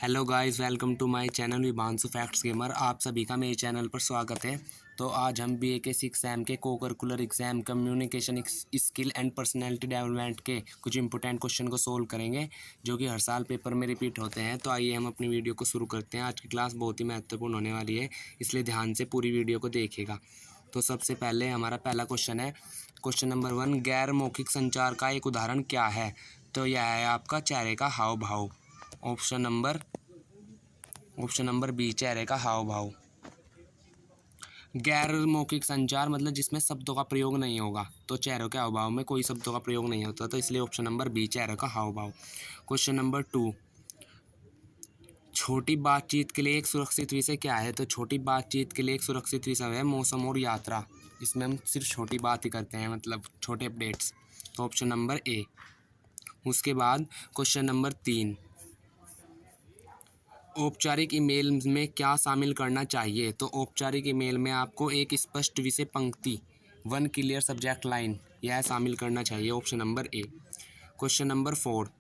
Hello guys, welcome to my channel Vibhanshu facts gamer. आप सभी का मेरे चैनल पर स्वागत है। तो आज हम बीए के 6 एम के को curricular exam communication skill and personality development के कुछ इंपॉर्टेंट क्वेश्चन को सोल्व करेंगे, जो कि हर साल पेपर में रिपीट होते हैं। तो आइए हम अपनी वीडियो को शुरू करते हैं। आज की क्लास बहुत ही महत्वपूर्ण होने वाली है, इसलिए ध्यान से पूरी वीडियो को देखिएगा। तो सबसे पहले हमारा पहला क्वेश्चन है, क्वेश्चन नंबर 1, गैर मौखिक संचार का एक उदाहरण क्या है? तो यह है आपका चेहरे का हाव भाव। ऑप्शन नंबर बी, चेहरे का हाव भाव। गैर मौखिक संचार मतलब जिसमें शब्दों का प्रयोग नहीं होगा, तो चेहरों के हाव भाव में कोई शब्दों का प्रयोग नहीं होता, तो इसलिए ऑप्शन नंबर बी, चेहरे का हाव भाव। क्वेश्चन नंबर 2, छोटी बातचीत के लिए एक सुरक्षित विषय क्या है? तो छोटी बातचीत के लिए एक सुरक्षित विषय है मौसम और यात्रा। इसमें हम सिर्फ छोटी बात ही करते हैं, मतलब छोटे अपडेट्स। तो ऑप्शन नंबर ए। उसके बाद क्वेश्चन नंबर 3, औपचारिक ईमेल में क्या शामिल करना चाहिए? तो औपचारिक ईमेल में आपको एक स्पष्ट विषय पंक्ति, 1 क्लियर सब्जेक्ट लाइन, यह शामिल करना चाहिए। Option number A. Question number 4,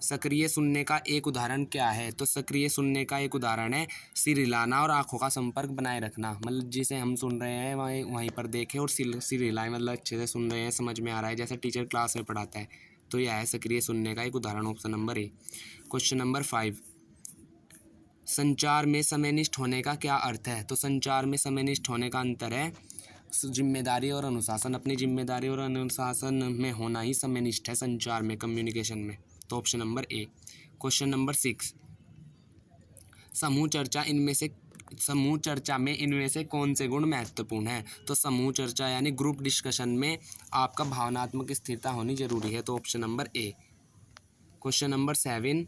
सक्रिय सुनने का एक उदाहरण क्या है? तो सक्रिय सुनने का एक उदाहरण है सिर हिलाना और आंखों का संपर्क बनाए रखना। मतलब जिसे हम सुन रहे हैं वहीं पर देखें और सिर हिलाएं, मतलब अच्छे से सुन रहे हैं, समझ में आ रहा है, जैसे टीचर क्लास में पढ़ाता है। तो यह है सक्रिय सुनने का एक उदाहरण। Option number A. Question number 5, संचार में समयनिष्ठ होने का क्या अर्थ है? तो संचार में समयनिष्ठ होने का अंतर है जिम्मेदारी और अनुशासन। अपनी जिम्मेदारी और अनुशासन में होना ही समयनिष्ठ है संचार में, कम्युनिकेशन में। तो option number A. Question number 6, समूह चर्चा में इनमें से कौन से गुण महत्वपूर्ण है? तो समूह चर्चा यानी ग्रुप डिस्कशन में आपका भावनात्मक स्थिरता होनी जरूरी है। तो option number A. Question number 7,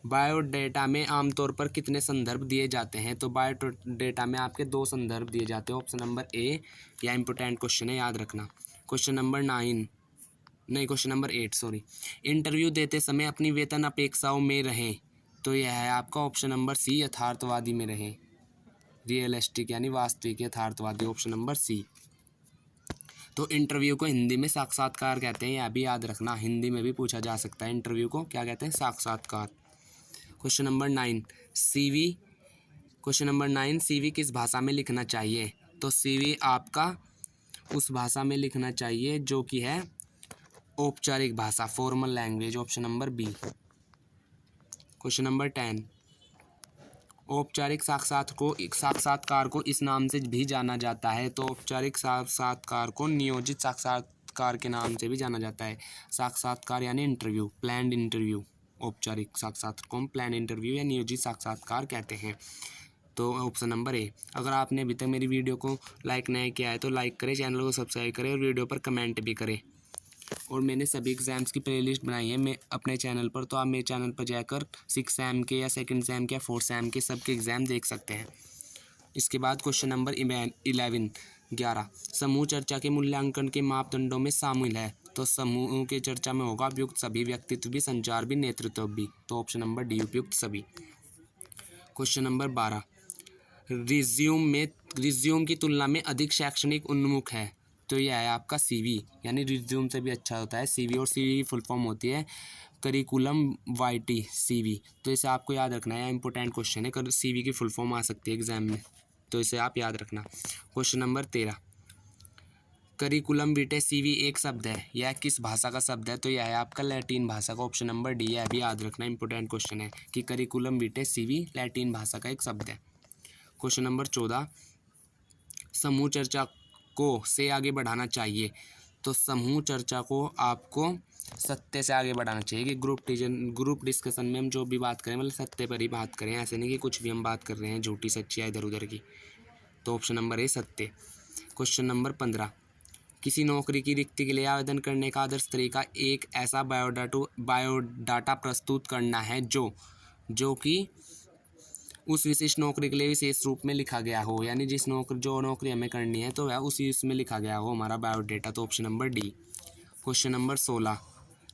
biodata में आमतौर पर कितने संदर्भ दिए जाते हैं? तो बायोडेटा में आपके 2 संदर्भ दिए जाते हैं। ऑप्शन नंबर ए। यह इंपॉर्टेंट क्वेश्चन है, याद रखना। Question number 8 sorry. इंटरव्यू देते समय अपनी वेतन अपेक्षाओं में रहें। तो यह है आपका ऑप्शन नंबर सी, यथार्थवादी में रहें। रियलिस्टिक यानी वास्तविक, यथार्थवादी, ऑप्शन नंबर सी। तो इंटरव्यू को हिंदी में साक्षात्कार कहते हैं, यह भी याद रखना। हिंदी में भी पूछा जा सकता है, इंटरव्यू को क्या कहते हैं? साक्षात्कार। क्वेश्चन नंबर 9, सीवी किस भाषा में लिखना चाहिए? तो सीवी आपका उस भाषा में लिखना चाहिए जो कि है औपचारिक भाषा, formal language. Option number B. Question number 10, औपचारिक साक्षात्कार को इस नाम से भी जाना जाता है। तो औपचारिक साक्षात्कार को नियोजित साक्षात्कार के नाम से भी जाना जाता है। साक्षात्कार यानी इंटरव्यू, प्लान्ड इंटरव्यू। औपचारिक साक्षात्कार को हम प्लान इंटरव्यू या नियोजित साक्षात्कार कहते हैं। तो ऑप्शन नंबर ए। अगर आपने अभी तक मेरी वीडियो को लाइक नहीं किया है तो लाइक करें, चैनल को सब्सक्राइब करें और वीडियो पर कमेंट भी करें। और मैंने सभी एग्ज़ाम्स की प्लेलिस्ट बनाई है मैं अपने चैनल पर, तो आप मेरे चैनल पर जाकर 6 एम के या 2nd सेम के या 4th एम के सबके एग्ज़ाम देख सकते हैं। इसके बाद क्वेश्चन नंबर 11, समूह चर्चा के मूल्यांकन के मापदंडों में शामिल है। तो समूह के चर्चा में होगा उपयुक्त सभी, व्यक्तित्व भी, संचार भी, नेतृत्व भी। तो ऑप्शन नंबर डी, उपयुक्त सभी। क्वेश्चन नंबर 12, रिज्यूम की तुलना में अधिक शैक्षणिक उन्मुख है। तो यह है आपका सीवी, यानी रिज्यूम से भी अच्छा होता है सीवी, और सीवी की फुल फॉर्म होती है करिकुलम वाइटी सीवी। तो इसे आपको याद रखना है, इंपॉर्टेंट क्वेश्चन है, सीवी की फुल फॉर्म आ सकती है एग्जाम में, तो इसे आप याद रखना। क्वेश्चन नंबर 13, करिकुलम विटे सीवी एक शब्द है, यह किस भाषा का शब्द है? तो यह है आपका लैटिन भाषा का। ऑप्शन नंबर डी, यह भी याद रखना, इंपॉर्टेंट क्वेश्चन है कि करिकुलम विटे सीवी लैटिन भाषा का एक शब्द है। क्वेश्चन नंबर 14, समूह चर्चा को से आगे बढ़ाना चाहिए। तो समूह चर्चा को आपको सत्य से आगे बढ़ाना चाहिए कि ग्रुप डिस्कशन में हम जो भी बात करें मतलब सत्य पर ही बात करें, ऐसे नहीं कि कुछ भी हम बात कर रहे हैं झूठी सच्ची या इधर उधर की। तो ऑप्शन नंबर ए, सत्य। क्वेश्चन नंबर 15, किसी नौकरी की रिक्ति के लिए आवेदन करने का आदर्श तरीका एक ऐसा बायोडाटा प्रस्तुत करना है जो कि उस विशिष्ट नौकरी के लिए विशेष रूप में लिखा गया हो, यानी जो नौकरी हमें करनी है तो वह उसी उसमें लिखा गया हो हमारा बायोडेटा। तो option number D. Question number 16,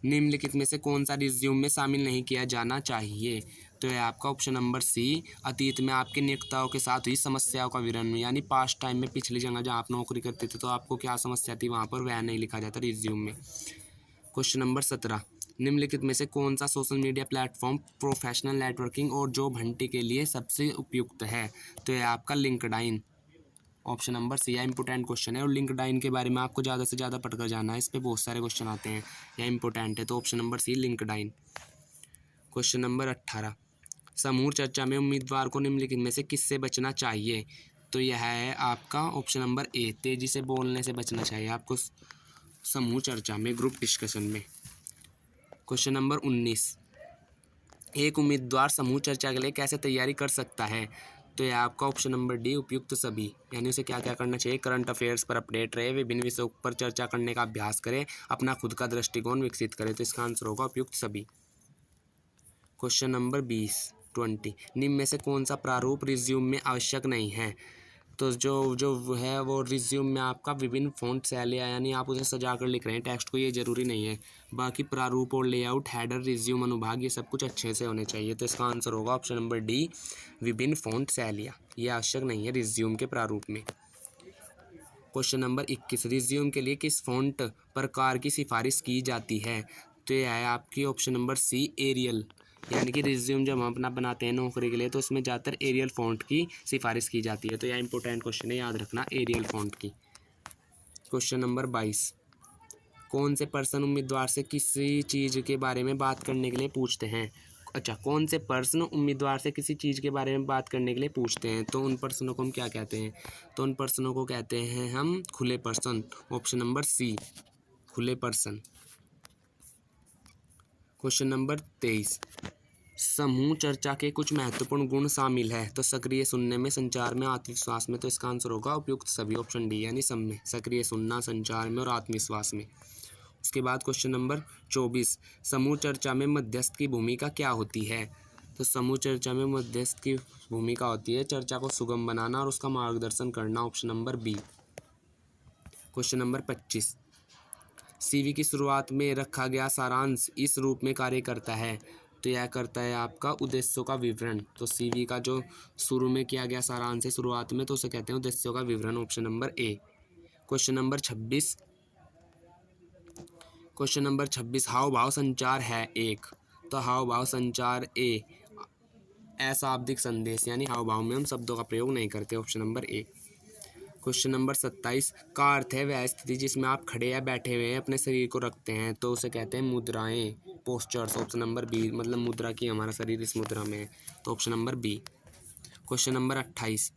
निम्नलिखित में से कौन सा रिज्यूम में शामिल नहीं किया जाना चाहिए? तो है आपका ऑप्शन नंबर सी, अतीत में आपके नियोक्ताओं के साथ हुई समस्याओं का विवरण, यानी पास्ट टाइम में पिछली जगह जहाँ आप नौकरी करते थे तो आपको क्या समस्या थी वहाँ पर, वह नहीं लिखा जाता रिज्यूम में। क्वेश्चन नंबर 17, निम्नलिखित में से कौन सा social media platform professional networking और जॉब हंटिंग के लिए सबसे उपयुक्त है? तो यह आपका लिंक्डइन। ऑप्शन नंबर सी। यह इंपोर्टेंट क्वेश्चन है और लिंक्डइन के बारे में आपको ज़्यादा से ज़्यादा पढ़कर जाना है, इस पर बहुत सारे क्वेश्चन आते हैं, यह इंपॉर्टेंट है। तो option number C LinkedIn. Question number 18, समूह चर्चा में उम्मीदवार को निम्नलिखित में से किससे बचना चाहिए? तो यह है आपका ऑप्शन नंबर ए, तेज़ी से बोलने से बचना चाहिए आपको समूह चर्चा में, ग्रुप डिस्कशन में। क्वेश्चन नंबर 19, एक उम्मीदवार समूह चर्चा के लिए कैसे तैयारी कर सकता है? तो यह आपका ऑप्शन नंबर डी, उपयुक्त सभी, यानी उसे क्या क्या करना चाहिए? करंट अफेयर्स पर अपडेट रहे, विभिन्न विषयों पर चर्चा करने का अभ्यास करे, अपना खुद का दृष्टिकोण विकसित करे। तो इसका आंसर होगा उपयुक्त सभी। क्वेश्चन नंबर 20 निम्न में से कौन सा प्रारूप रिज्यूम में आवश्यक नहीं है? तो जो है वो रिज्यूम में आपका विभिन्न फ़ॉन्ट शैलियाँ, यानी आप उसे सजा कर लिख रहे हैं टेक्स्ट को, ये ज़रूरी नहीं है। बाकी प्रारूप और लेआउट, हेडर, रिज्यूम अनुभाग, ये सब कुछ अच्छे से होने चाहिए। तो इसका आंसर होगा ऑप्शन नंबर डी, विभिन्न फ़ॉन्ट शैलियाँ, ये आवश्यक नहीं है रिज्यूम के प्रारूप में। क्वेश्चन नंबर 21, रिज्यूम के लिए किस फ़ॉन्ट प्रकार की सिफारिश की जाती है? तो यह है आपकी ऑप्शन नंबर सी, एरियल, यानी कि रिज्यूम जब हम अपना बनाते हैं नौकरी के लिए तो उसमें ज़्यादातर एरियल फ़ॉन्ट की सिफारिश की जाती है। तो यह इंपॉर्टेंट क्वेश्चन है, याद रखना, एरियल फ़ॉन्ट की। क्वेश्चन नंबर 22, कौन से पर्सन उम्मीदवार से किसी चीज़ के बारे में बात करने के लिए पूछते हैं? अच्छा, कौन से पर्सन उम्मीदवार से किसी चीज़ के बारे में बात करने के लिए पूछते हैं? तो उन पर्सनों को हम क्या कहते हैं? तो उन पर्सनों को कहते हैं हम खुले पर्सन, ऑप्शन नंबर सी, खुले पर्सन। क्वेश्चन नंबर 23, समूह चर्चा के कुछ महत्वपूर्ण गुण शामिल है? तो सक्रिय सुनने में, संचार में, आत्मविश्वास में। तो इसका आंसर होगा उपयुक्त सभी, ऑप्शन डी, यानी सब में, सक्रिय सुनना, संचार में और आत्मविश्वास में। उसके बाद क्वेश्चन नंबर 24, समूह चर्चा में मध्यस्थ की भूमिका क्या होती है? तो समूह चर्चा में मध्यस्थ की भूमिका होती है चर्चा को सुगम बनाना और उसका मार्गदर्शन करना, option number B. Question number 25, CV की शुरुआत में रखा गया सारांश इस रूप में कार्य करता है? तो यह करता है आपका उद्देश्यों का विवरण। तो सीवी का जो शुरू में किया गया सारांश है शुरुआत में, तो उसे कहते हैं उद्देश्यों का विवरण, option number A. Question number 26, हाव भाव संचार है एक? तो हाव भाव संचार ए, अशाब्दिक संदेश, यानी हाव भाव में हम शब्दों का प्रयोग नहीं करते, option number A. Question number 27, का अर्थ है वह स्थिति जिसमें आप खड़े या बैठे हुए अपने शरीर को रखते हैं? तो उसे कहते हैं मुद्राएं, पोस्चर्स, ऑप्शन नंबर बी, मतलब मुद्रा की हमारा शरीर इस मुद्रा में है, तो option number B. Question number 28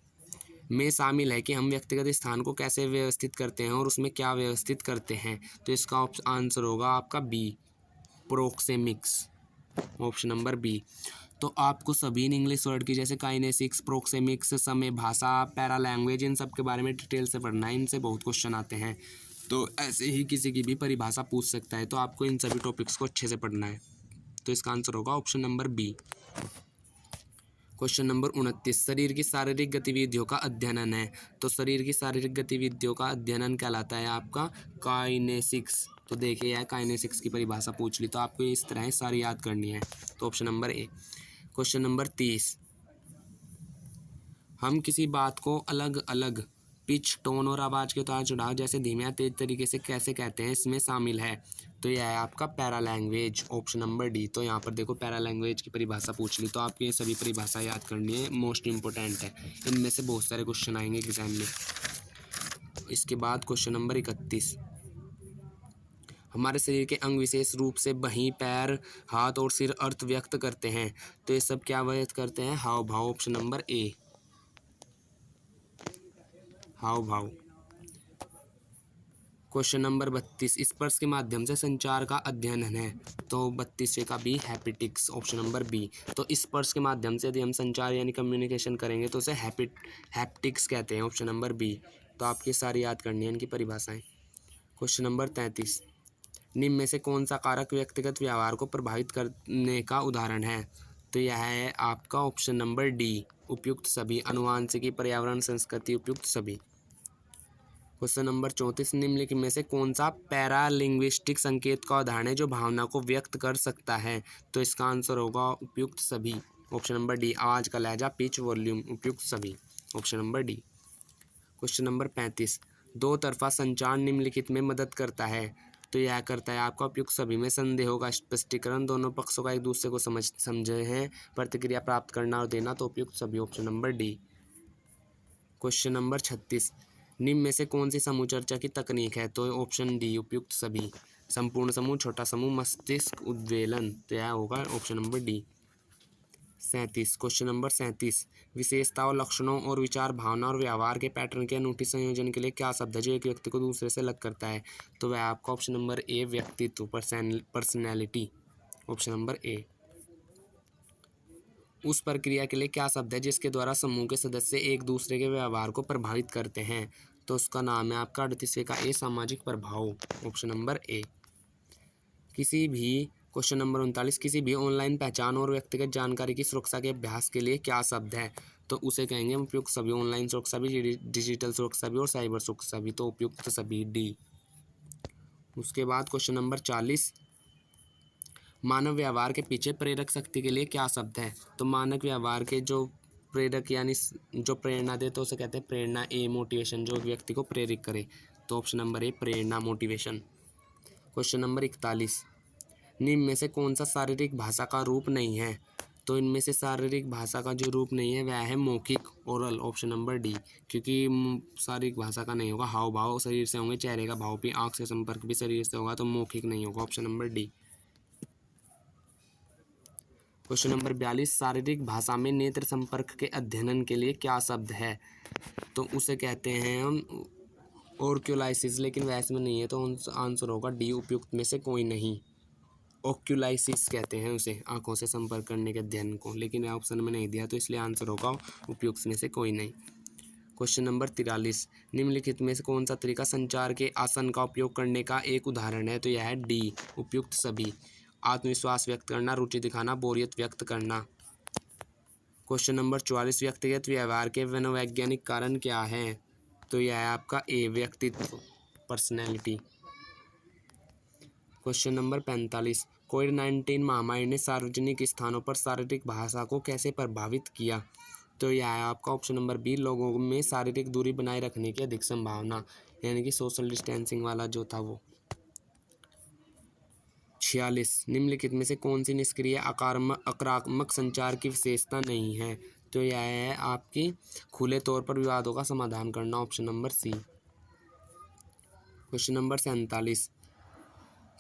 में शामिल है कि हम व्यक्तिगत स्थान को कैसे व्यवस्थित करते हैं और उसमें क्या व्यवस्थित करते हैं? तो इसका आंसर होगा आपका B, proxemics, option number B. तो आपको सभी इन इंग्लिश वर्ड की जैसे काइनेसिक्स, प्रोक्सेमिक्स, समय भाषा, पैरा लैंग्वेज, इन सब के बारे में डिटेल से पढ़ना है, इनसे बहुत क्वेश्चन आते हैं। तो ऐसे ही किसी की भी परिभाषा पूछ सकता है, तो आपको इन सभी टॉपिक्स को अच्छे से पढ़ना है। तो इसका आंसर होगा option number B. Question number 29, शरीर की शारीरिक गतिविधियों का अध्ययन है? तो शरीर की शारीरिक गतिविधियों का अध्ययन कहलाता है आपका काइनेसिक्स। तो देखिए यह काइनेसिक्स की परिभाषा पूछ ली, तो आपको इस तरह सारी याद करनी है, तो option number A. Question number 30, हम किसी बात को अलग अलग पिच, टोन और आवाज़ के उतार चढ़ाव जैसे धीमे या तेज तरीके से कैसे कहते हैं, इसमें शामिल है? तो यह है आपका para language, option number D. तो यहाँ पर देखो पैरा लैंग्वेज की परिभाषा पूछ ली, तो आपको ये सभी परिभाषा याद करनी है, मोस्ट इंपॉर्टेंट है, इनमें से बहुत सारे क्वेश्चन आएंगे एग्जाम में। इसके बाद क्वेश्चन नंबर 31, हमारे शरीर के अंग विशेष रूप से बहीं, पैर, हाथ और सिर अर्थ व्यक्त करते हैं? तो ये सब क्या व्यक्त करते हैं? हाव भाव, ऑप्शन नंबर ए, हाव भाव। क्वेश्चन नंबर 32, स्पर्श के माध्यम से संचार का अध्ययन है? तो 32 का B, haptics, option number B. तो स्पर्श के माध्यम से यदि हम संचार यानी कम्युनिकेशन करेंगे तो उसे हैप्टिक्स कहते हैं, ऑप्शन नंबर बी। तो आपकी सारी याद करनी है इनकी परिभाषाएं। क्वेश्चन नंबर 33, निम्न में से कौन सा कारक व्यक्तिगत व्यवहार को प्रभावित करने का उदाहरण है? तो यह है आपका ऑप्शन नंबर डी, उपयुक्त सभी, अनुवांशिकी, पर्यावरण, संस्कृति, उपयुक्त सभी। क्वेश्चन नंबर 34, निम्नलिखित में से कौन सा पैरालिंग्विस्टिक संकेत का उदाहरण है जो भावना को व्यक्त कर सकता है? तो इसका आंसर होगा उपयुक्त सभी, ऑप्शन नंबर डी, आवाज़ का लहजा, पिच, वॉल्यूम, उपयुक्त सभी, option number D. Question number 35, दो तरफा संचार निम्नलिखित में मदद करता है? तो यह करता है आपका उपयुक्त सभी में संदेहों का स्पष्टीकरण, दोनों पक्षों का एक दूसरे को समझे हैं, प्रतिक्रिया प्राप्त करना और देना, तो उपयुक्त सभी option number D. Question number 36, निम्न में से कौन सी समूह चर्चा की तकनीक है? तो ऑप्शन डी उपयुक्त सभी। संपूर्ण समूह, छोटा समूह, मस्तिष्क उद्वेलन, तो यह होगा option number D. 37, question number 37, विशेषताओं, लक्षणों और विचार, भावना और व्यवहार के पैटर्न के अनूठी संयोजन के लिए क्या शब्द है जो एक व्यक्ति को दूसरे से अलग करता है? तो वह आपका ऑप्शन नंबर ए व्यक्तित्व, पर्सनैलिटी, ऑप्शन नंबर ए। उस प्रक्रिया के लिए क्या शब्द है जिसके द्वारा समूह के सदस्य एक दूसरे के व्यवहार को प्रभावित करते हैं? तो उसका नाम है आपका 38वें का ए सामाजिक प्रभाव, ऑप्शन नंबर ए। किसी भी क्वेश्चन नंबर 39, किसी भी ऑनलाइन पहचान और व्यक्तिगत जानकारी की सुरक्षा के अभ्यास के लिए क्या शब्द है? तो उसे कहेंगे उपयुक्त सभी, ऑनलाइन सुरक्षा भी, डिजिटल सुरक्षा भी और साइबर सुरक्षा भी, तो उपयुक्त सभी डी। उसके बाद क्वेश्चन नंबर 40, मानव व्यवहार के पीछे प्रेरक शक्ति के लिए क्या शब्द है? तो मानव व्यवहार के जो प्रेरक यानी जो प्रेरणा दे तो उसे कहते हैं प्रेरणा, ए मोटिवेशन, जो व्यक्ति को प्रेरित करे, तो ऑप्शन नंबर ए प्रेरणा, मोटिवेशन। क्वेश्चन नंबर 41, निम्न में से कौन सा शारीरिक भाषा का रूप नहीं है? तो इनमें से शारीरिक भाषा का जो रूप नहीं है वह है मौखिक, ओरल, ऑप्शन नंबर डी। क्योंकि शारीरिक भाषा का नहीं होगा, हाव भाव शरीर से होंगे, चेहरे का भाव भी, आंख से संपर्क भी शरीर से होगा, तो मौखिक नहीं होगा, option number D. Question number 42, शारीरिक भाषा में नेत्र संपर्क के अध्ययन के लिए क्या शब्द है? तो उसे कहते हैं हम ऑर्क्यूलाइसिस, लेकिन वैसे में नहीं है, तो आंसर होगा डी, उपयुक्त में से कोई नहीं। ऑक्यूलाइसिस कहते हैं उसे, आंखों से संपर्क करने के अध्ययन को, लेकिन ऑप्शन में नहीं दिया, तो इसलिए आंसर होगा उपयुक्त में से कोई नहीं। क्वेश्चन नंबर 43, निम्नलिखित में से कौन सा तरीका संचार के आसन का उपयोग करने का एक उदाहरण है? तो यह है डी, उपयुक्त सभी। आत्मविश्वास व्यक्त करना, रुचि दिखाना, बोरियत व्यक्त करना। क्वेश्चन नंबर 44, व्यक्तिगत व्यवहार के मनोवैज्ञानिक कारण क्या है? तो यह है आपका ए व्यक्तित्व, पर्सनैलिटी। क्वेश्चन नंबर 45, कोविड-19 महामारी ने सार्वजनिक स्थानों पर शारीरिक भाषा को कैसे प्रभावित किया? तो यह है आपका ऑप्शन नंबर बी, लोगों में शारीरिक दूरी बनाए रखने की अधिक संभावना, यानी कि सोशल डिस्टेंसिंग वाला जो था वो। 46, निम्नलिखित में से कौन सी निष्क्रिय आक्रामक संचार की विशेषता नहीं है? तो यह है आपकी खुले तौर पर विवादों का समाधान करना, option number C. Question number 47,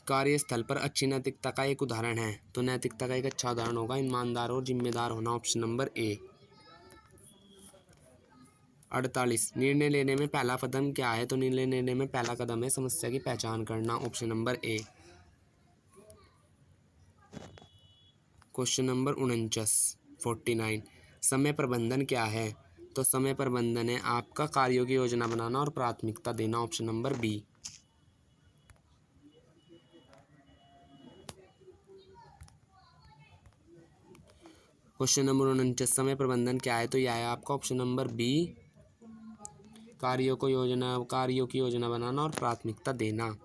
कार्यस्थल पर अच्छी नैतिकता का एक उदाहरण है? तो नैतिकता का एक अच्छा उदाहरण होगा ईमानदार और जिम्मेदार होना, ऑप्शन नंबर ए। 48, निर्णय लेने में पहला कदम क्या है? तो निर्णय लेने में पहला कदम है समस्या की पहचान करना, option number A. Question number 49, समय प्रबंधन क्या है? तो समय प्रबंधन है आपका कार्यों की योजना बनाना और प्राथमिकता देना, option number B. Question number 49, समय प्रबंधन क्या है? तो यह है आपका ऑप्शन नंबर बी, कार्यों की योजना बनाना और प्राथमिकता देना।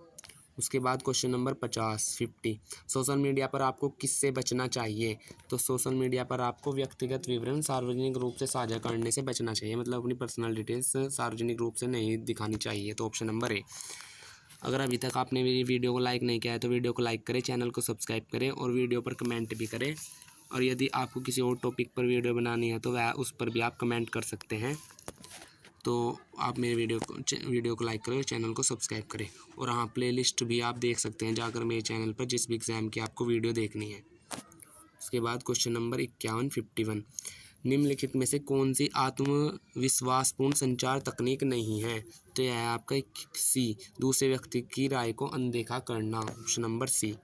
उसके बाद क्वेश्चन नंबर 50, सोशल मीडिया पर आपको किससे बचना चाहिए? तो सोशल मीडिया पर आपको व्यक्तिगत विवरण सार्वजनिक रूप से साझा करने से बचना चाहिए, मतलब अपनी पर्सनल डिटेल्स सार्वजनिक रूप से नहीं दिखानी चाहिए, तो ऑप्शन नंबर ए। अगर अभी तक आपने मेरी वीडियो को लाइक नहीं किया है तो वीडियो को लाइक करें, चैनल को सब्सक्राइब करें और वीडियो पर कमेंट भी करें। और यदि आपको किसी और टॉपिक पर वीडियो बनानी है तो वह उस पर भी आप कमेंट कर सकते हैं। तो आप मेरे वीडियो को लाइक करें और चैनल को सब्सक्राइब करें। और हाँ, प्लेलिस्ट भी आप देख सकते हैं जाकर मेरे चैनल पर, जिस भी एग्ज़ाम की आपको वीडियो देखनी है। उसके बाद क्वेश्चन नंबर 51, निम्नलिखित में से कौन सी आत्मविश्वासपूर्ण संचार तकनीक नहीं है? तो यह है आपका सी, दूसरे व्यक्ति की राय को अनदेखा करना, option number C.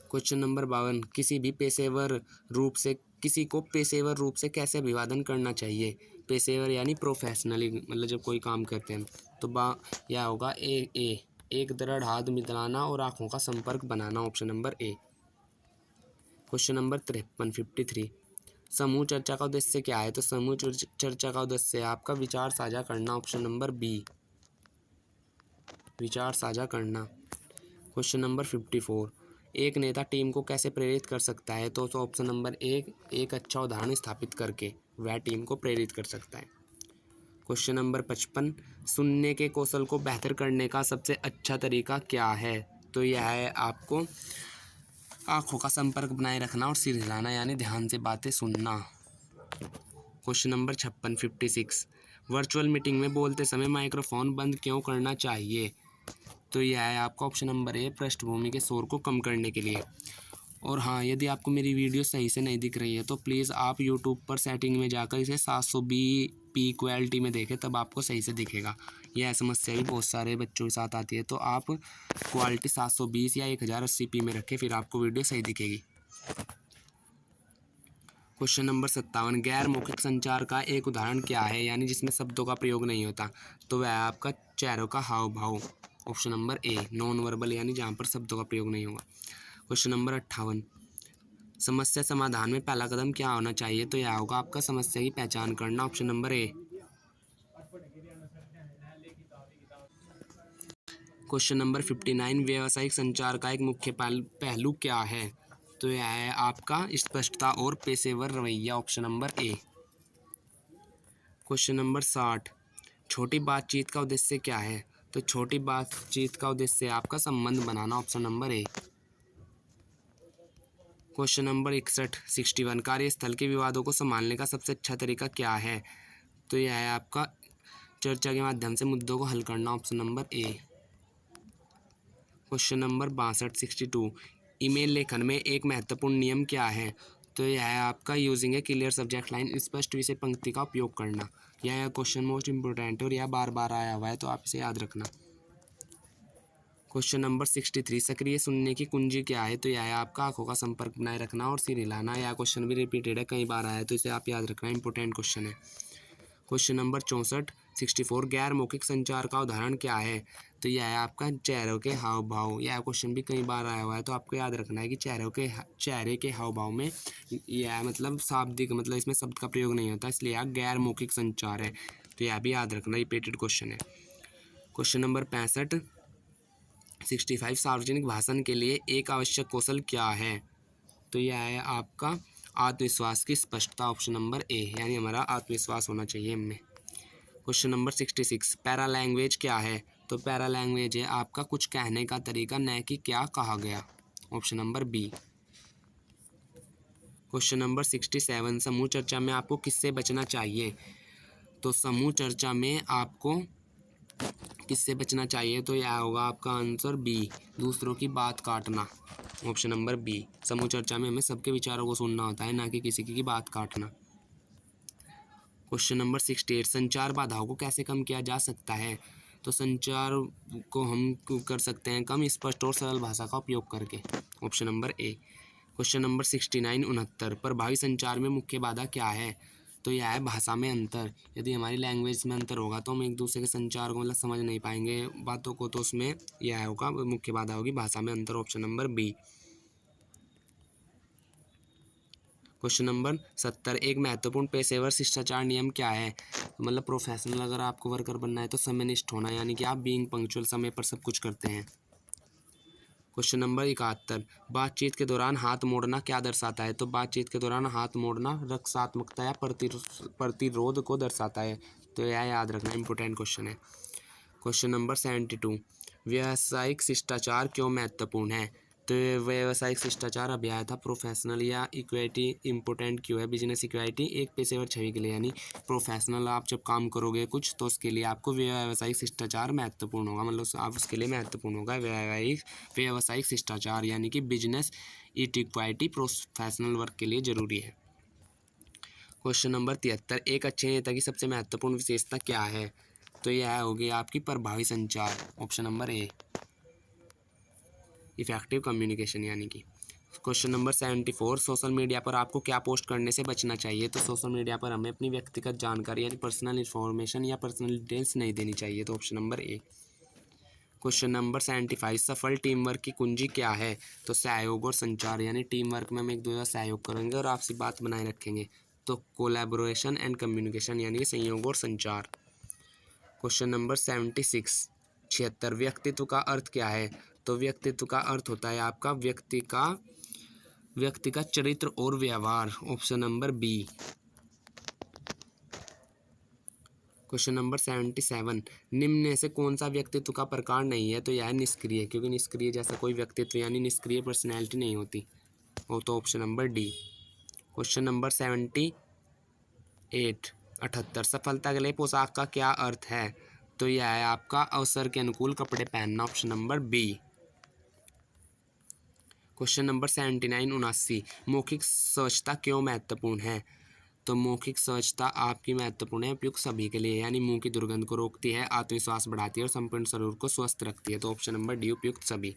Question number 52, किसी को पेशेवर रूप से कैसे अभिवादन करना चाहिए? पेशेवर यानी प्रोफेशनली, मतलब जब कोई काम करते हैं तो यह होगा एक दृढ़ हाथ मिलाना और आंखों का संपर्क बनाना, option number A. Question number 53, समूह चर्चा का उद्देश्य क्या है? तो समूह चर्चा का उद्देश्य है आपका विचार साझा करना, ऑप्शन नंबर बी, विचार साझा करना। क्वेश्चन नंबर 54, एक नेता टीम को कैसे प्रेरित कर सकता है? तो ऑप्शन नंबर एक अच्छा उदाहरण स्थापित करके वह टीम को प्रेरित कर सकता है। क्वेश्चन नंबर 55, सुनने के कौशल को बेहतर करने का सबसे अच्छा तरीका क्या है? तो यह है आपको आँखों का संपर्क बनाए रखना और सिर हिलाना, यानी ध्यान से बातें सुनना। क्वेश्चन नंबर 56 वर्चुअल मीटिंग में बोलते समय माइक्रोफोन बंद क्यों करना चाहिए? तो यह है आपका ऑप्शन नंबर ए, पृष्ठभूमि के शोर को कम करने के लिए। और हाँ, यदि आपको मेरी वीडियो सही से नहीं दिख रही है तो प्लीज़ आप यूट्यूब पर सेटिंग में जाकर इसे 720p क्वालिटी में देखें, तब आपको सही से दिखेगा। यह समस्या भी बहुत सारे बच्चों के साथ आती है, तो आप क्वालिटी 720 या 1080p में रखें, फिर आपको वीडियो सही दिखेगी। क्वेश्चन नंबर 57, गैर मौखिक संचार का एक उदाहरण क्या है, यानी जिसमें शब्दों का प्रयोग नहीं होता? तो वह है आपका चेहरों का हाव भाव, ऑप्शन नंबर ए, नॉन वर्बल, यानी जहाँ पर शब्दों का प्रयोग नहीं होगा। क्वेश्चन नंबर 58, समस्या समाधान में पहला कदम क्या होना चाहिए? तो यह होगा आपका समस्या की पहचान करना, option number A. Question number 59, व्यावसायिक संचार का एक मुख्य पहलू क्या है? तो यह है आपका स्पष्टता और पेशेवर रवैया, option number A. Question number 60, छोटी बातचीत का उद्देश्य क्या है? तो छोटी बातचीत का उद्देश्य आपका संबंध बनाना, option number A. Question number 61 कार्यस्थल के विवादों को संभालने का सबसे अच्छा तरीका क्या है? तो यह है आपका चर्चा के माध्यम से मुद्दों को हल करना, option number A. Question number 62 email लेखन में एक महत्वपूर्ण नियम क्या है? तो यह है आपका यूजिंग ए क्लियर सब्जेक्ट लाइन, स्पष्ट विषय पंक्ति का उपयोग करना। यह क्वेश्चन मोस्ट इंपोर्टेंट है और यह बार बार आया हुआ है, तो आप इसे याद रखना। क्वेश्चन नंबर 63, सक्रिय सुनने की कुंजी क्या है? तो यह है आपका आंखों का संपर्क बनाए रखना और सिर हिलाना। यह क्वेश्चन भी रिपीटेड है, कई बार आया है, तो इसे आप याद रखना, इंपॉर्टेंट क्वेश्चन है। क्वेश्चन नंबर 64 गैर मौखिक संचार का उदाहरण क्या है? तो यह है आपका चेहरों के हाव भाव। यह क्वेश्चन भी कई बार आया हुआ है, तो आपको याद रखना है कि चेहरे के हाव भाव में यह मतलब शाब्दिक, मतलब इसमें शब्द का प्रयोग नहीं होता, इसलिए यह गैर मौखिक संचार है, तो यह भी याद रखना, रिपीटेड क्वेश्चन है। क्वेश्चन नंबर 65 सार्वजनिक भाषण के लिए एक आवश्यक कौशल क्या है? तो यह है आपका आत्मविश्वास की स्पष्टता, ऑप्शन नंबर ए, यानी हमारा आत्मविश्वास होना चाहिए हमें। क्वेश्चन नंबर 66 पैरा लैंग्वेज क्या है? तो पैरा लैंग्वेज है आपका कुछ कहने का तरीका, न कि क्या कहा गया, option number B. Question number 67 समूह चर्चा में आपको किससे बचना चाहिए? तो समूह चर्चा में आपको किससे बचना चाहिए? तो यह होगा आपका आंसर बी, दूसरों की बात काटना, ऑप्शन नंबर बी। समूह चर्चा में हमें सबके विचारों को सुनना होता है, ना कि किसी की बात काटना। क्वेश्चन नंबर 68 संचार बाधाओं को कैसे कम किया जा सकता है? तो संचार को हम कर सकते हैं कम स्पष्ट और सरल भाषा का उपयोग करके, option number A. Question number 69 प्रभावी संचार में मुख्य बाधा क्या है? तो यह है भाषा में अंतर। यदि हमारी लैंग्वेज में अंतर होगा तो हम एक दूसरे के संचार को मतलब समझ नहीं पाएंगे बातों को, तो उसमें यह होगा मुख्य बाधा होगी भाषा में अंतर, option number B. Question number 70 एक महत्वपूर्ण पेशेवर शिष्टाचार नियम क्या है? मतलब प्रोफेशनल अगर आपको वर्कर बनना है तो समयनिष्ठ होना, यानी कि आप बीइंग पंक्चुअल, समय पर सब कुछ करते हैं। क्वेश्चन नंबर 71 बातचीत के दौरान हाथ मोड़ना क्या दर्शाता है? तो बातचीत के दौरान हाथ मोड़ना रक्षात्मकता या प्रतिरोध को दर्शाता है, तो यह याद रखना, इंपॉर्टेंट क्वेश्चन है। क्वेश्चन नंबर 72 व्यावसायिक शिष्टाचार क्यों महत्वपूर्ण है? तो ये व्यावसायिक शिष्टाचार अभी आया था, प्रोफेशनल या इक्विटी इम्पोर्टेंट क्यों है? बिजनेस इक्विटी एक पेशेवर छवि के लिए, यानी प्रोफेशनल आप जब काम करोगे कुछ तो उसके लिए आपको व्यावसायिक शिष्टाचार महत्वपूर्ण होगा, मतलब आप उसके लिए महत्वपूर्ण होगा व्यावसायिक शिष्टाचार, यानी कि बिजनेस इक्विटी प्रोफेशनल वर्क के लिए ज़रूरी है। क्वेश्चन नंबर 73 एक अच्छे नेता की सबसे महत्वपूर्ण विशेषता क्या है? तो यह होगी आपकी प्रभावी संचार, ऑप्शन नंबर ए, इफेक्टिव कम्युनिकेशन, यानी कि। क्वेश्चन नंबर 74 सोशल मीडिया पर आपको क्या पोस्ट करने से बचना चाहिए? तो सोशल मीडिया पर हमें अपनी व्यक्तिगत जानकारी यानी पर्सनल इन्फॉर्मेशन या पर्सनल डिटेल्स नहीं देनी चाहिए, तो option number A. Question number 75 सफल टीम वर्क की कुंजी क्या है? तो सहयोग और संचार, यानी टीम वर्क में हम एक दूसरे का सहयोग करेंगे और आपसी बात बनाए रखेंगे, तो कोलैबोरेशन एंड कम्युनिकेशन, यानी कि संयोग और संचार। क्वेश्चन नंबर 76 व्यक्तित्व का अर्थ क्या है? तो व्यक्तित्व का अर्थ होता है आपका व्यक्ति का चरित्र और व्यवहार, option number B. Question number 77, निम्न में से कौन सा व्यक्तित्व का प्रकार नहीं है? तो यह है निष्क्रिय, क्योंकि निष्क्रिय जैसा कोई व्यक्तित्व यानी निष्क्रिय पर्सनैलिटी नहीं होती, वो तो option number D. Question number 78, सफलता के लिए पोशाक का क्या अर्थ है? तो यह है आपका अवसर के अनुकूल कपड़े पहनना, option number B. Question number 79, मौखिक स्वच्छता क्यों महत्वपूर्ण है? तो मौखिक स्वच्छता आपकी महत्वपूर्ण है उपयुक्त सभी के लिए, यानी मुंह की दुर्गंध को रोकती है, आत्मविश्वास बढ़ाती है और संपूर्ण शरीर को स्वस्थ रखती है, तो ऑप्शन नंबर डी उपयुक्त सभी।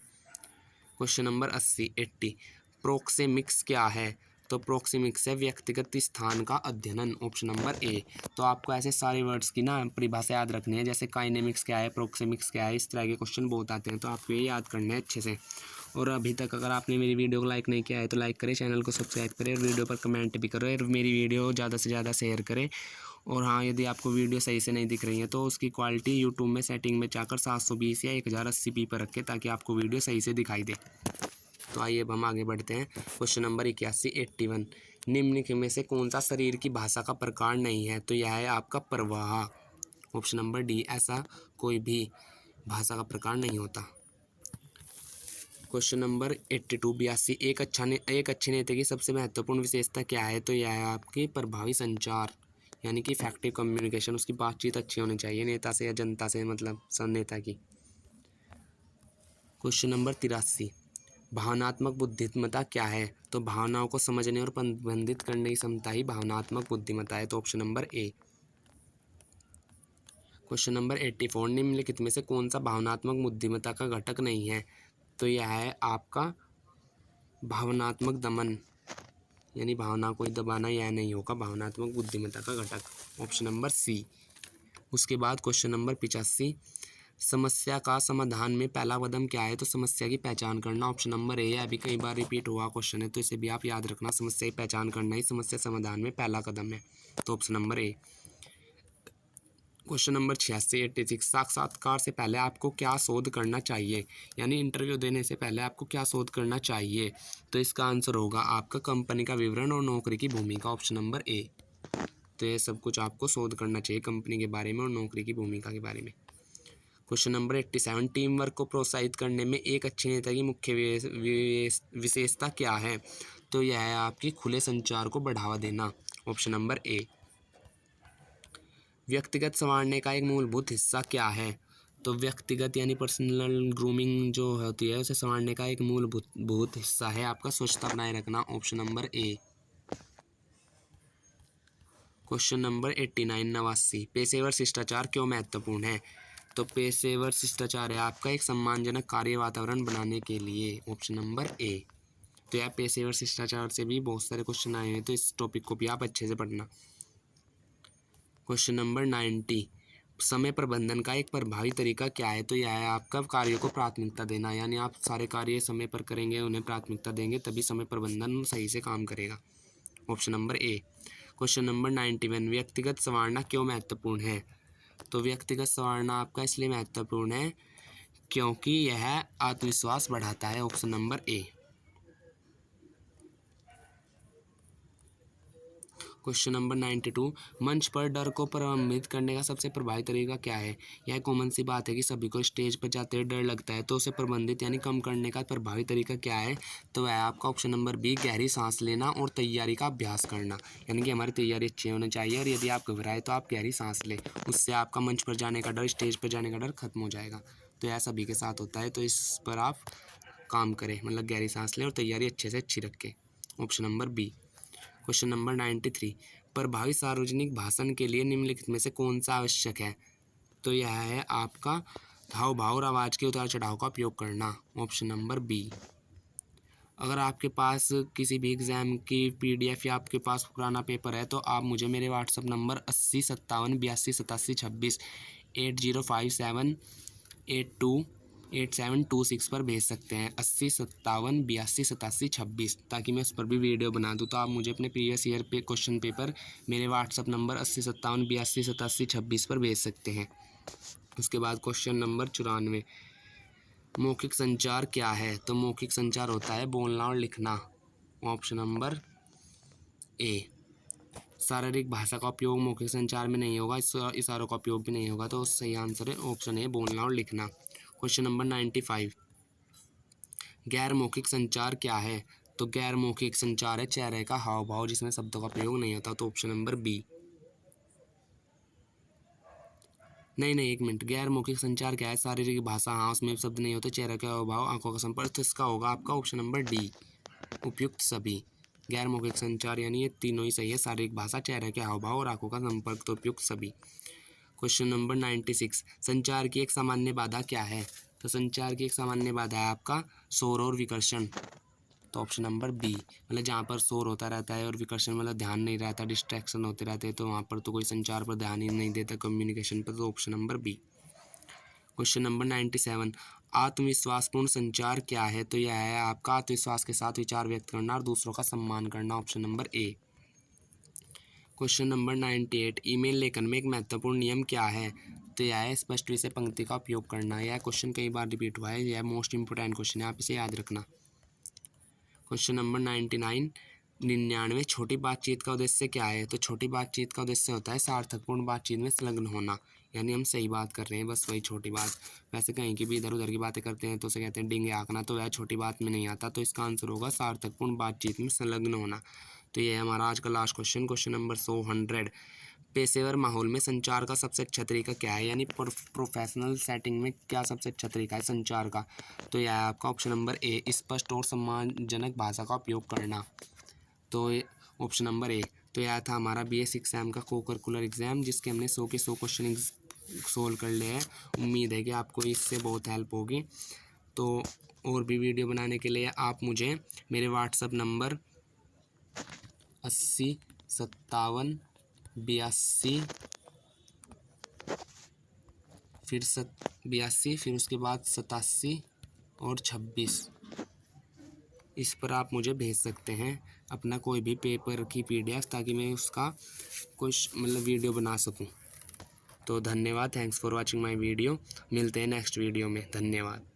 क्वेश्चन नंबर 80, प्रोक्सेमिक्स क्या है? तो प्रोक्सेमिक्स है व्यक्तिगत स्थान का अध्ययन, ऑप्शन नंबर ए। तो आपको ऐसे सारे वर्ड्स की ना परिभाषा याद रखनी है, जैसे काइनेमिक्स क्या है, प्रोक्सेमिक्स क्या है, इस तरह के क्वेश्चन बहुत आते हैं, तो आपको ये याद करने हैं अच्छे से। और अभी तक अगर आपने मेरी वीडियो को लाइक नहीं किया है तो लाइक करें, चैनल को सब्सक्राइब करें और वीडियो पर कमेंट भी करें और मेरी वीडियो ज़्यादा से ज़्यादा शेयर करें। और हाँ, यदि आपको वीडियो सही से नहीं दिख रही है तो उसकी क्वालिटी यूट्यूब में सेटिंग में जाकर 720 या 1080p पर रखें, ताकि आपको वीडियो सही से दिखाई दे। तो आइए अब हम आगे बढ़ते हैं। क्वेश्चन नंबर 81, निम्नलिखित में से कौन सा शरीर की भाषा का प्रकार नहीं है? तो यह है आपका प्रवाह, ऑप्शन नंबर डी। ऐसा कोई भी भाषा का प्रकार नहीं होता। क्वेश्चन नंबर 82, एक अच्छे नेता की सबसे महत्वपूर्ण विशेषता क्या है? तो यह है आपकी प्रभावी संचार, यानी कि इफेक्टिव कम्युनिकेशन, उसकी बातचीत अच्छी होनी चाहिए नेता से या जनता से, मतलब सब नेता की। क्वेश्चन नंबर 83, भावनात्मक बुद्धिमत्ता क्या है? तो भावनाओं को समझने और प्रबंधित करने की क्षमता ही भावनात्मक बुद्धिमत्ता है, तो option number A. Question number 84, निम्नलिखित में से कौन सा भावनात्मक बुद्धिमत्ता का घटक नहीं है? तो यह है आपका भावनात्मक दमन, यानी भावना को दबाना, यह नहीं होगा भावनात्मक बुद्धिमत्ता का घटक, ऑप्शन नंबर सी। उसके बाद क्वेश्चन नंबर 85, समस्या का समाधान में पहला कदम क्या है? तो समस्या की पहचान करना, ऑप्शन नंबर ए है। अभी कई बार रिपीट हुआ क्वेश्चन है, तो इसे भी आप याद रखना, समस्या की पहचान करना ही समस्या समाधान में पहला कदम है, तो option number A. Question number 86, साक्षात्कार से पहले आपको क्या शोध करना चाहिए? यानी इंटरव्यू देने से पहले आपको क्या शोध करना चाहिए? तो इसका आंसर होगा आपका कंपनी का विवरण और नौकरी की भूमिका, ऑप्शन नंबर ए। तो ये सब कुछ आपको शोध करना चाहिए कंपनी के बारे में और नौकरी की भूमिका के बारे में। क्वेश्चन नंबर 87, टीम वर्क को प्रोत्साहित करने में एक अच्छे नेता की मुख्य विशेषता क्या है? तो यह है आपकी खुले संचार को बढ़ावा देना, ऑप्शन नंबर ए। व्यक्तिगत संवारने का एक मूलभूत हिस्सा क्या है? तो व्यक्तिगत यानी पर्सनल ग्रूमिंग जो होती है उसे संवारने का एक मूलभूत हिस्सा है आपका स्वच्छता बनाए रखना, option number A. Question number 89, पेशेवर शिष्टाचार क्यों महत्वपूर्ण है? तो पेशेवर शिष्टाचार है आपका एक सम्मानजनक कार्य वातावरण बनाने के लिए, ऑप्शन नंबर ए। तो यह पेशेवर शिष्टाचार से भी बहुत सारे क्वेश्चन आए हैं, तो इस टॉपिक को भी आप अच्छे से पढ़ना। क्वेश्चन नंबर 90, समय प्रबंधन का एक प्रभावी तरीका क्या है? तो यह है आपका कार्य को प्राथमिकता देना, यानी आप सारे कार्य समय पर करेंगे, उन्हें प्राथमिकता देंगे, तभी समय प्रबंधन सही से काम करेगा, option number A. Question number 91, व्यक्तिगत संवारना क्यों महत्वपूर्ण है? तो व्यक्तिगत संवारना आपका इसलिए महत्वपूर्ण है क्योंकि यह आत्मविश्वास बढ़ाता है, option number A. Question number 92, मंच पर डर को प्रबंधित करने का सबसे प्रभावी तरीका क्या है? यह कॉमन सी बात है कि सभी को स्टेज पर जाते हुए डर लगता है, तो उसे प्रबंधित यानी कम करने का प्रभावी तरीका क्या है? तो वह आपका ऑप्शन नंबर बी, गहरी सांस लेना और तैयारी का अभ्यास करना, यानी कि हमारी तैयारी अच्छी होनी चाहिए और यदि आप घबराए तो आप गहरी सांस लें, उससे आपका मंच पर जाने का डर, स्टेज पर जाने का डर खत्म हो जाएगा। तो यह सभी के साथ होता है, तो इस पर आप काम करें, मतलब गहरी सांस लें और तैयारी अच्छे से अच्छी रखें, option number B. Question number 93, प्रभावी सार्वजनिक भाषण के लिए निम्नलिखित में से कौन सा आवश्यक है? तो यह है आपका हाव भाव और आवाज़ के उतार चढ़ाव का उपयोग करना, ऑप्शन नंबर बी। अगर आपके पास किसी भी एग्ज़ाम की PDF या आपके पास पुराना पेपर है तो आप मुझे मेरे व्हाट्सअप नंबर 8057828726 8057828726 पर भेज सकते हैं, 8057828726, ताकि मैं उस पर भी वीडियो बना दूँ। तो आप मुझे अपने प्रीवियस ईयर पे क्वेश्चन पेपर मेरे व्हाट्सअप नंबर 8057828726 पर भेज सकते हैं। उसके बाद क्वेश्चन नंबर 94, मौखिक संचार क्या है? तो मौखिक संचार होता है बोलना और लिखना, ऑप्शन नंबर ए। शारीरिक भाषा का उपयोग मौखिक संचार में नहीं होगा, इशारों का उपयोग भी नहीं होगा। तो सही आंसर है ऑप्शन ए, बोलना और लिखना। क्वेश्चन नंबर 95, गैर मौखिक संचार क्या है? तो गैर मौखिक संचार है चेहरे का हाव भाव जिसमें शब्दों का प्रयोग नहीं होता। तो ऑप्शन नंबर बी। नहीं, एक मिनट, गैर मौखिक संचार क्या है? शारीरिक भाषा, हाँ, उसमें शब्द नहीं होते, चेहरे का हाव भाव, आंखों का संपर्क। तो इसका होगा आपका ऑप्शन नंबर डी, उपयुक्त सभी। गैर मौखिक संचार यानी ये तीनों ही सही है, शारीरिक भाषा, चेहरे के हाव भाव और आंखों का संपर्क। तो उपयुक्त सभी। क्वेश्चन नंबर 96, संचार की एक सामान्य बाधा क्या है? तो संचार की एक सामान्य बाधा है आपका शोर और विकर्षण। तो ऑप्शन नंबर बी, मतलब जहाँ पर शोर होता रहता है और विकर्षण मतलब ध्यान नहीं रहता, डिस्ट्रैक्शन होते रहते हैं, तो वहाँ पर तो कोई संचार पर ध्यान ही नहीं देता, कम्युनिकेशन पर। तो option number B. Question number 97, आत्मविश्वासपूर्ण संचार क्या है? तो यह है आपका आत्मविश्वास के साथ विचार व्यक्त करना और दूसरों का सम्मान करना। Option number A. Question number 98, email लेखन में एक महत्वपूर्ण नियम क्या है? तो यह है स्पष्ट विषय पंक्ति का उपयोग करना। यह क्वेश्चन कई बार रिपीट हुआ है, यह मोस्ट इंपोर्टेंट क्वेश्चन है, आप इसे याद रखना। क्वेश्चन नंबर 99, छोटी बातचीत का उद्देश्य क्या है? तो छोटी बातचीत का उद्देश्य होता है सार्थकपूर्ण बातचीत में संलग्न होना, यानी हम सही बात कर रहे हैं, बस वही छोटी बात। वैसे कहीं की भी इधर उधर की बातें करते हैं तो उसे कहते हैं डिंगे हाँकना, तो वह छोटी बात में नहीं आता। तो इसका आंसर होगा सार्थकपूर्ण बातचीत में संलग्न होना। तो ये है हमारा आज का लास्ट क्वेश्चन, क्वेश्चन नंबर 100। पेशेवर माहौल में संचार का सबसे अच्छा तरीका क्या है? यानी प्रोफेशनल सेटिंग में क्या सबसे अच्छा तरीका है संचार का? तो यह है आपका ऑप्शन नंबर ए, स्पष्ट और सम्मानजनक भाषा का उपयोग करना। तो ऑप्शन नंबर ए। तो यह था हमारा BS एग्ज़ाम का को करिकुलर एग्ज़ाम, जिसके हमने 100 के 100 क्वेश्चन सोल्व कर लिए हैं। उम्मीद है कि आपको इससे बहुत हेल्प होगी। तो और भी वीडियो बनाने के लिए आप मुझे मेरे व्हाट्सअप नंबर 80 57 82 फिर 82 फिर उसके बाद 87 और 26, इस पर आप मुझे भेज सकते हैं अपना कोई भी पेपर की PDF, ताकि मैं उसका कुछ मतलब वीडियो बना सकूं। तो धन्यवाद, thanks for watching my video. मिलते हैं नेक्स्ट वीडियो में, धन्यवाद।